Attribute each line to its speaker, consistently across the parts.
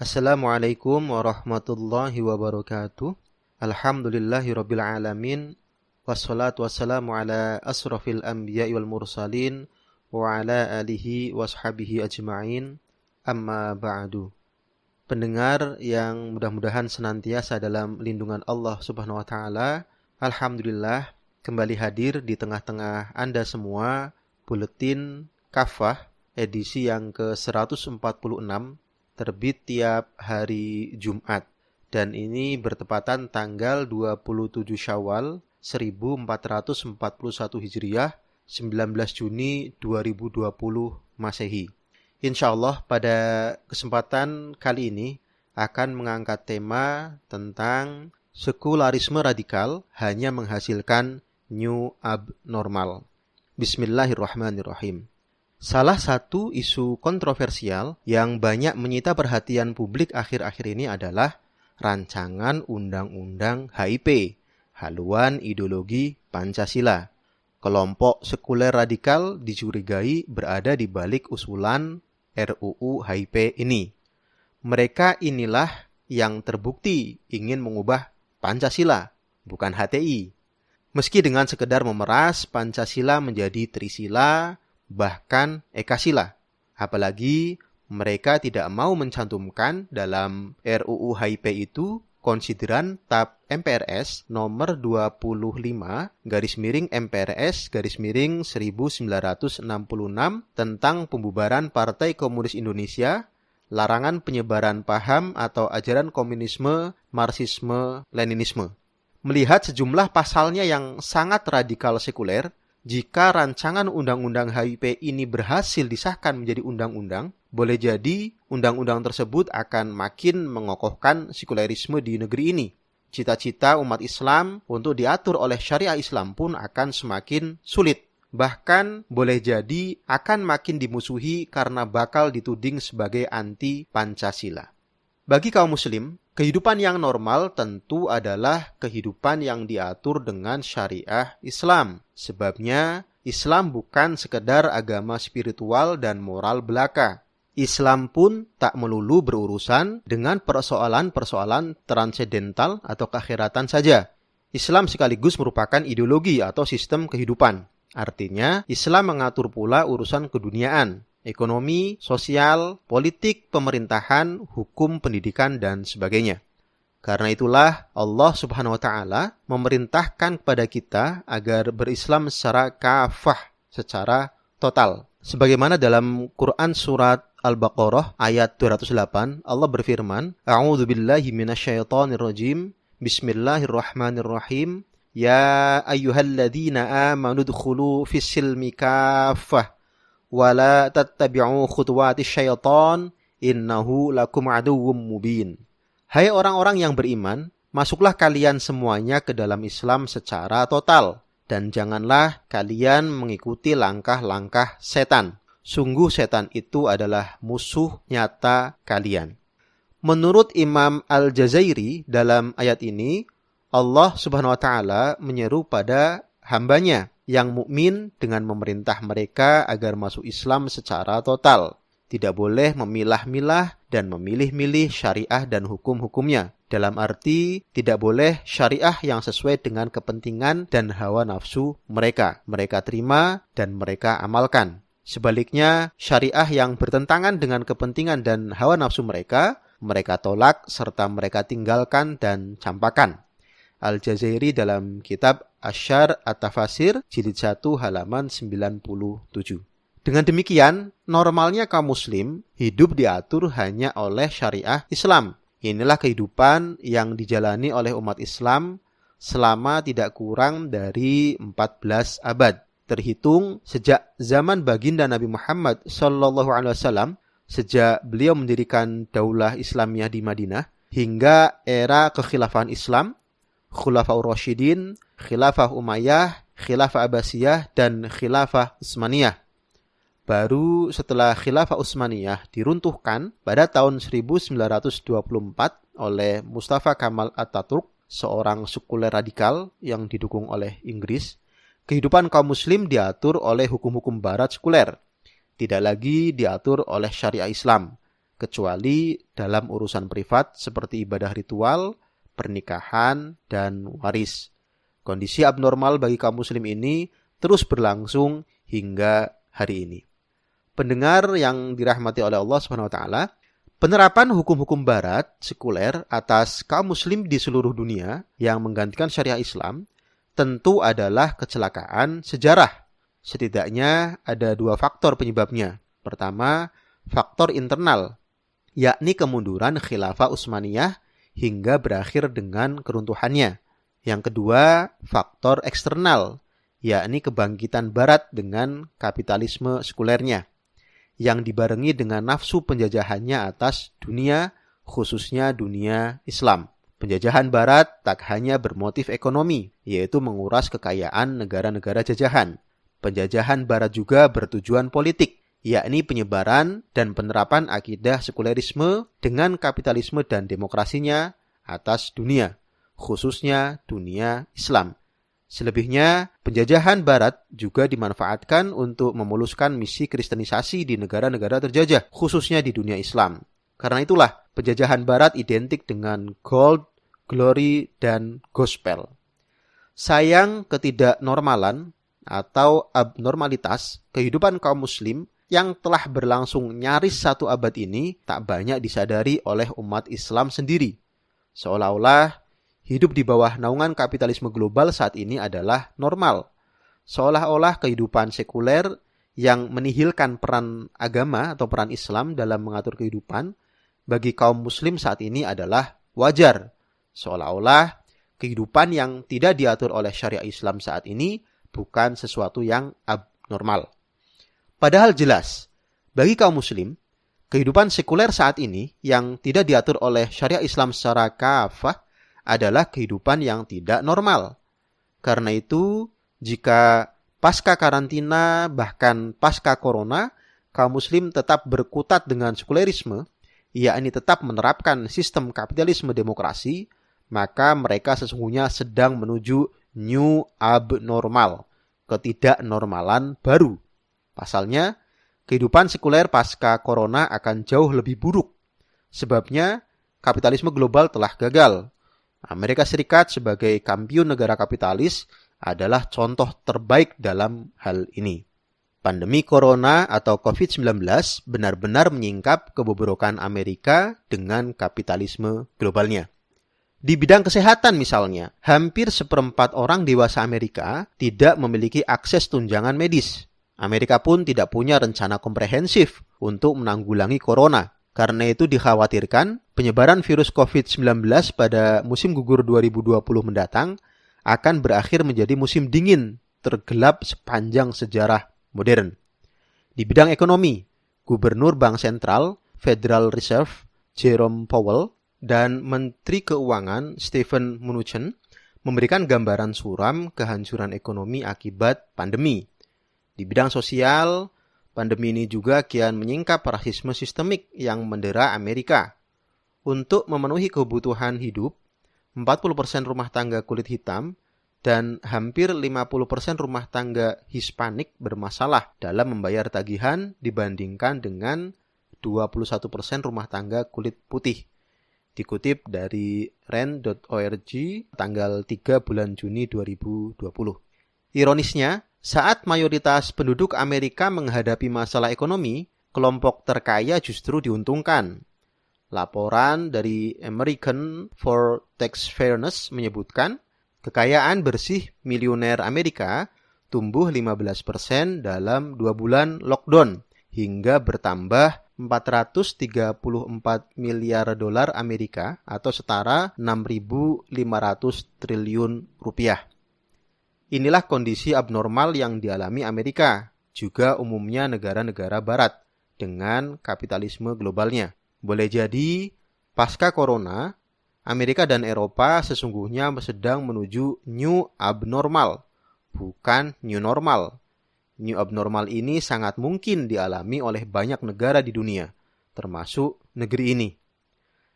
Speaker 1: Assalamualaikum warahmatullahi wabarakatuh. Alhamdulillahirabbil alamin. Wassalatu wassalamu ala asrafil anbiya'i wal mursalin wa ala alihi washabihi ajma'in. Amma ba'du. Pendengar yang mudah-mudahan senantiasa dalam lindungan Allah Subhanahu wa taala. Alhamdulillah kembali hadir di tengah-tengah Anda semua buletin Kafah edisi yang ke-146 terbit tiap hari Jumat, dan ini bertepatan tanggal 27 Syawal 1441 Hijriah, 19 Juni 2020 Masehi. Insyaallah pada kesempatan kali ini akan mengangkat tema tentang sekularisme radikal hanya menghasilkan new abnormal. Bismillahirrahmanirrahim. Salah satu isu kontroversial yang banyak menyita perhatian publik akhir-akhir ini adalah rancangan Undang-Undang HIP, haluan ideologi Pancasila. Kelompok sekuler radikal dicurigai berada di balik usulan RUU HIP ini. Mereka inilah yang terbukti ingin mengubah Pancasila, bukan HTI. Meski dengan sekedar memeras Pancasila menjadi Trisila, bahkan Ekasila. Apalagi mereka tidak mau mencantumkan dalam RUU HIP itu konsideran TAP MPRS nomor 25/MPRS/1966 tentang pembubaran Partai Komunis Indonesia, larangan penyebaran paham atau ajaran komunisme, marxisme, leninisme. Melihat sejumlah pasalnya yang sangat radikal sekuler, jika rancangan undang-undang HIP ini berhasil disahkan menjadi undang-undang, boleh jadi undang-undang tersebut akan makin mengokohkan sekulerisme di negeri ini. Cita-cita umat Islam untuk diatur oleh syariah Islam pun akan semakin sulit. Bahkan boleh jadi akan makin dimusuhi karena bakal dituding sebagai anti-Pancasila. Bagi kaum muslim, kehidupan yang normal tentu adalah kehidupan yang diatur dengan syariah Islam. Sebabnya, Islam bukan sekedar agama spiritual dan moral belaka. Islam pun tak melulu berurusan dengan persoalan-persoalan transendental atau keakhiratan saja. Islam sekaligus merupakan ideologi atau sistem kehidupan. Artinya, Islam mengatur pula urusan keduniaan, ekonomi, sosial, politik, pemerintahan, hukum, pendidikan, dan sebagainya. Karena itulah Allah Subhanahu wa taala memerintahkan kepada kita agar berislam secara kafah, secara total. Sebagaimana dalam Quran surat Al-Baqarah ayat 208, Allah berfirman, A'udzubillahi minasyaitonirrajim. Bismillahirrahmanirrahim. Ya ayyuhalladzina amanu dkhulu fis-silmi kafah wa la tattabi'u khutuwatis syaitan innahu lakum aduwwum mubin. Hai orang-orang yang beriman, masuklah kalian semuanya ke dalam Islam secara total, dan janganlah kalian mengikuti langkah-langkah setan. Sungguh setan itu adalah musuh nyata kalian. Menurut Imam Al-Jazairi dalam ayat ini, Allah Subhanahu wa taala menyeru pada hambanya yang mukmin dengan memerintah mereka agar masuk Islam secara total. Tidak boleh memilah-milah dan memilih-milih syariah dan hukum-hukumnya. Dalam arti, tidak boleh syariah yang sesuai dengan kepentingan dan hawa nafsu mereka. Mereka terima dan mereka amalkan. Sebaliknya, syariah yang bertentangan dengan kepentingan dan hawa nafsu mereka, mereka tolak serta mereka tinggalkan dan campakan. Al-Jazairi dalam kitab Asyar At-Tafasir, jilid 1 halaman 97. Dengan demikian, normalnya kaum muslim hidup diatur hanya oleh syariah Islam. Inilah kehidupan yang dijalani oleh umat Islam selama tidak kurang dari 14 abad. Terhitung sejak zaman baginda Nabi Muhammad SAW, sejak beliau mendirikan Daulah Islamiyah di Madinah, hingga era kekhilafahan Islam, Khulafaur Rasyidin, Khilafah Umayyah, Khilafah Abbasiyah, dan Khilafah Utsmaniyah. Baru setelah Khilafah Utsmaniyah diruntuhkan pada tahun 1924 oleh Mustafa Kamal Atatürk, seorang sekuler radikal yang didukung oleh Inggris, kehidupan kaum muslim diatur oleh hukum-hukum barat sekuler, tidak lagi diatur oleh syariah Islam. kecuali dalam urusan privat seperti ibadah ritual, pernikahan, dan waris. Kondisi abnormal bagi kaum muslim ini terus berlangsung hingga hari ini. Pendengar yang dirahmati oleh Allah SWT, penerapan hukum-hukum barat sekuler atas kaum muslim di seluruh dunia yang menggantikan syariah Islam tentu adalah kecelakaan sejarah. Setidaknya ada dua faktor penyebabnya. Pertama, faktor internal, yakni kemunduran Khilafah Utsmaniyah hingga berakhir dengan keruntuhannya. Yang kedua, faktor eksternal, yakni kebangkitan Barat dengan kapitalisme sekulernya, yang dibarengi dengan nafsu penjajahannya atas dunia, khususnya dunia Islam. Penjajahan Barat tak hanya bermotif ekonomi, yaitu menguras kekayaan negara-negara jajahan. Penjajahan Barat juga bertujuan politik, yakni penyebaran dan penerapan akidah sekulerisme dengan kapitalisme dan demokrasinya atas dunia, khususnya dunia Islam. Selebihnya, penjajahan Barat juga dimanfaatkan untuk memuluskan misi kristenisasi di negara-negara terjajah, khususnya di dunia Islam. Karena itulah, penjajahan Barat identik dengan gold, glory, dan gospel. Sayang ketidaknormalan atau abnormalitas kehidupan kaum muslim yang telah berlangsung nyaris 1 abad ini tak banyak disadari oleh umat Islam sendiri. Seolah-olah hidup di bawah naungan kapitalisme global saat ini adalah normal. Seolah-olah kehidupan sekuler yang menihilkan peran agama atau peran Islam dalam mengatur kehidupan bagi kaum muslim saat ini adalah wajar. Seolah-olah kehidupan yang tidak diatur oleh syariah Islam saat ini bukan sesuatu yang abnormal. Padahal jelas, bagi kaum muslim, kehidupan sekuler saat ini yang tidak diatur oleh syariah Islam secara kafah adalah kehidupan yang tidak normal. Karena itu, jika pasca karantina bahkan pasca corona, kaum muslim tetap berkutat dengan sekulerisme, yakni tetap menerapkan sistem kapitalisme demokrasi, maka mereka sesungguhnya sedang menuju new abnormal, ketidaknormalan baru. Pasalnya, kehidupan sekuler pasca corona akan jauh lebih buruk. Sebabnya, kapitalisme global telah gagal. Amerika Serikat sebagai kampiun negara kapitalis adalah contoh terbaik dalam hal ini. Pandemi corona atau COVID-19 benar-benar menyingkap kebobrokan Amerika dengan kapitalisme globalnya. Di bidang kesehatan misalnya, hampir 1/4 orang dewasa Amerika tidak memiliki akses tunjangan medis. Amerika pun tidak punya rencana komprehensif untuk menanggulangi corona. Karena itu dikhawatirkan penyebaran virus COVID-19 pada musim gugur 2020 mendatang akan berakhir menjadi musim dingin tergelap sepanjang sejarah modern. Di bidang ekonomi, Gubernur Bank Sentral Federal Reserve Jerome Powell dan Menteri Keuangan Steven Mnuchin memberikan gambaran suram kehancuran ekonomi akibat pandemi. Di bidang sosial, pandemi ini juga kian menyingkap rasisme sistemik yang mendera Amerika. Untuk memenuhi kebutuhan hidup, 40% rumah tangga kulit hitam dan hampir 50% rumah tangga Hispanik bermasalah dalam membayar tagihan dibandingkan dengan 21% rumah tangga kulit putih. Dikutip dari rand.org tanggal 3 bulan Juni 2020. Ironisnya, saat mayoritas penduduk Amerika menghadapi masalah ekonomi, kelompok terkaya justru diuntungkan. Laporan dari American for Tax Fairness menyebutkan, kekayaan bersih miliuner Amerika tumbuh 15% dalam 2 bulan lockdown hingga bertambah 434 miliar dolar Amerika atau setara 6.500 triliun rupiah. Inilah kondisi abnormal yang dialami Amerika, juga umumnya negara-negara barat, dengan kapitalisme globalnya. Boleh jadi, pasca corona, Amerika dan Eropa sesungguhnya sedang menuju new abnormal, bukan new normal. New abnormal ini sangat mungkin dialami oleh banyak negara di dunia, termasuk negeri ini.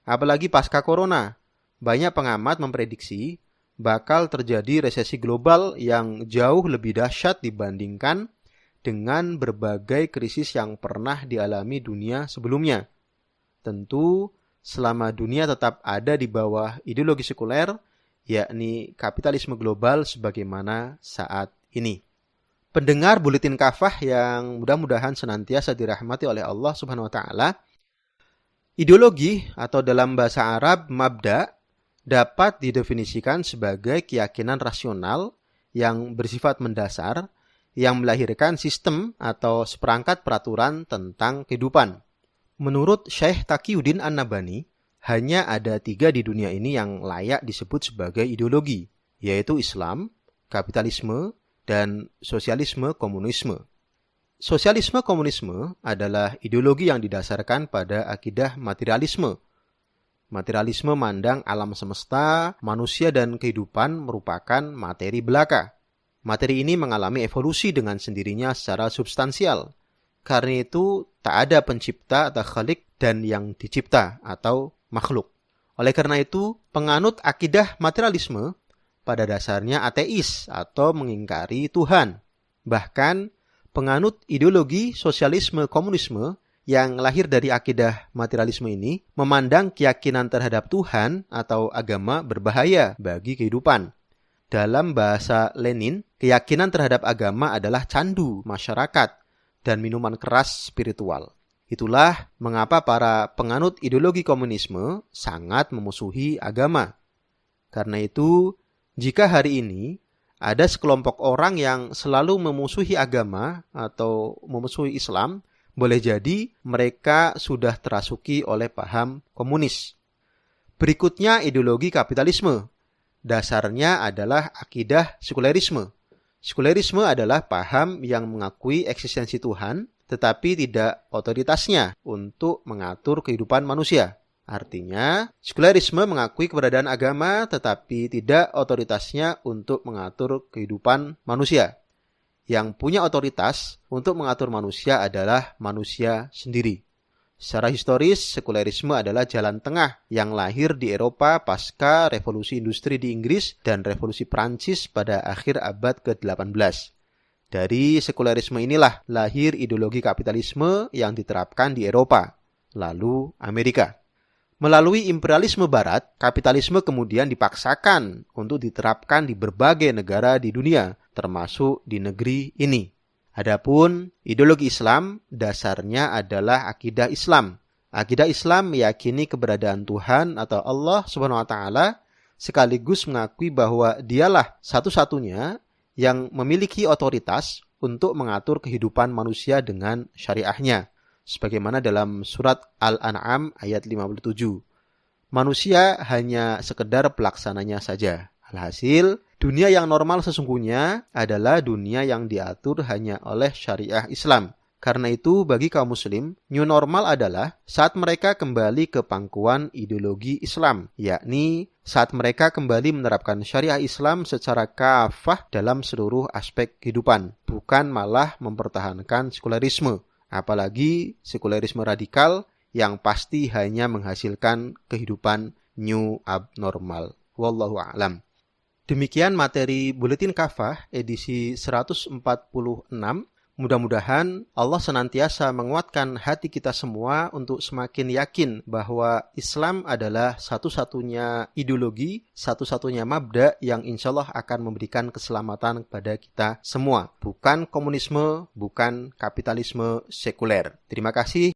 Speaker 1: Apalagi pasca corona, banyak pengamat memprediksi bakal terjadi resesi global yang jauh lebih dahsyat dibandingkan dengan berbagai krisis yang pernah dialami dunia sebelumnya. Tentu selama dunia tetap ada di bawah ideologi sekuler, yakni kapitalisme global sebagaimana saat ini. Pendengar Buletin Kafah yang mudah-mudahan senantiasa dirahmati oleh Allah Subhanahu wa taala, ideologi atau dalam bahasa Arab mabda dapat didefinisikan sebagai keyakinan rasional yang bersifat mendasar yang melahirkan sistem atau seperangkat peraturan tentang kehidupan. Menurut Syekh Taqiyuddin An-Nabhani, hanya ada 3 di dunia ini yang layak disebut sebagai ideologi, yaitu Islam, kapitalisme, dan sosialisme komunisme. Sosialisme komunisme adalah ideologi yang didasarkan pada akidah materialisme. Materialisme mandang alam semesta, manusia dan kehidupan merupakan materi belaka. Materi ini mengalami evolusi dengan sendirinya secara substansial. Karena itu tak ada pencipta atau khalik dan yang dicipta atau makhluk. Oleh karena itu, penganut akidah materialisme pada dasarnya ateis atau mengingkari Tuhan. Bahkan, penganut ideologi sosialisme komunisme yang lahir dari akidah materialisme ini memandang keyakinan terhadap Tuhan atau agama berbahaya bagi kehidupan. Dalam bahasa Lenin, keyakinan terhadap agama adalah candu masyarakat dan minuman keras spiritual. Itulah mengapa para penganut ideologi komunisme sangat memusuhi agama. Karena itu, jika hari ini ada sekelompok orang yang selalu memusuhi agama atau memusuhi Islam, boleh jadi mereka sudah terasuki oleh paham komunis. Berikutnya ideologi kapitalisme. Dasarnya adalah akidah sekulerisme. Sekulerisme adalah paham yang mengakui eksistensi Tuhan, tetapi tidak otoritasnya untuk mengatur kehidupan manusia. Artinya, sekulerisme mengakui keberadaan agama tetapi tidak otoritasnya untuk mengatur kehidupan manusia. Yang punya otoritas untuk mengatur manusia adalah manusia sendiri. Secara historis, sekulerisme adalah jalan tengah yang lahir di Eropa pasca revolusi industri di Inggris dan revolusi Prancis pada akhir abad ke-18. Dari sekulerisme inilah lahir ideologi kapitalisme yang diterapkan di Eropa, lalu Amerika. Melalui imperialisme barat, kapitalisme kemudian dipaksakan untuk diterapkan di berbagai negara di dunia, termasuk di negeri ini. Adapun ideologi Islam, dasarnya adalah akidah Islam. Akidah Islam meyakini keberadaan Tuhan atau Allah Subhanahu wa taala, sekaligus mengakui bahwa Dialah satu-satunya yang memiliki otoritas untuk mengatur kehidupan manusia dengan syariahnya. Sebagaimana dalam surat Al-An'am ayat 57. Manusia hanya sekedar pelaksananya saja. Alhasil, dunia yang normal sesungguhnya adalah dunia yang diatur hanya oleh syariah Islam. Karena itu, bagi kaum muslim, new normal adalah saat mereka kembali ke pangkuan ideologi Islam, yakni saat mereka kembali menerapkan syariah Islam secara kafah dalam seluruh aspek kehidupan, bukan malah mempertahankan sekulerisme. Apalagi sekulerisme radikal yang pasti hanya menghasilkan kehidupan new abnormal. Wallahu a'lam. Demikian materi Buletin Kafah edisi 146. Mudah-mudahan Allah senantiasa menguatkan hati kita semua untuk semakin yakin bahwa Islam adalah satu-satunya ideologi, satu-satunya mabda yang insya Allah akan memberikan keselamatan kepada kita semua. Bukan komunisme, bukan kapitalisme sekuler. Terima kasih.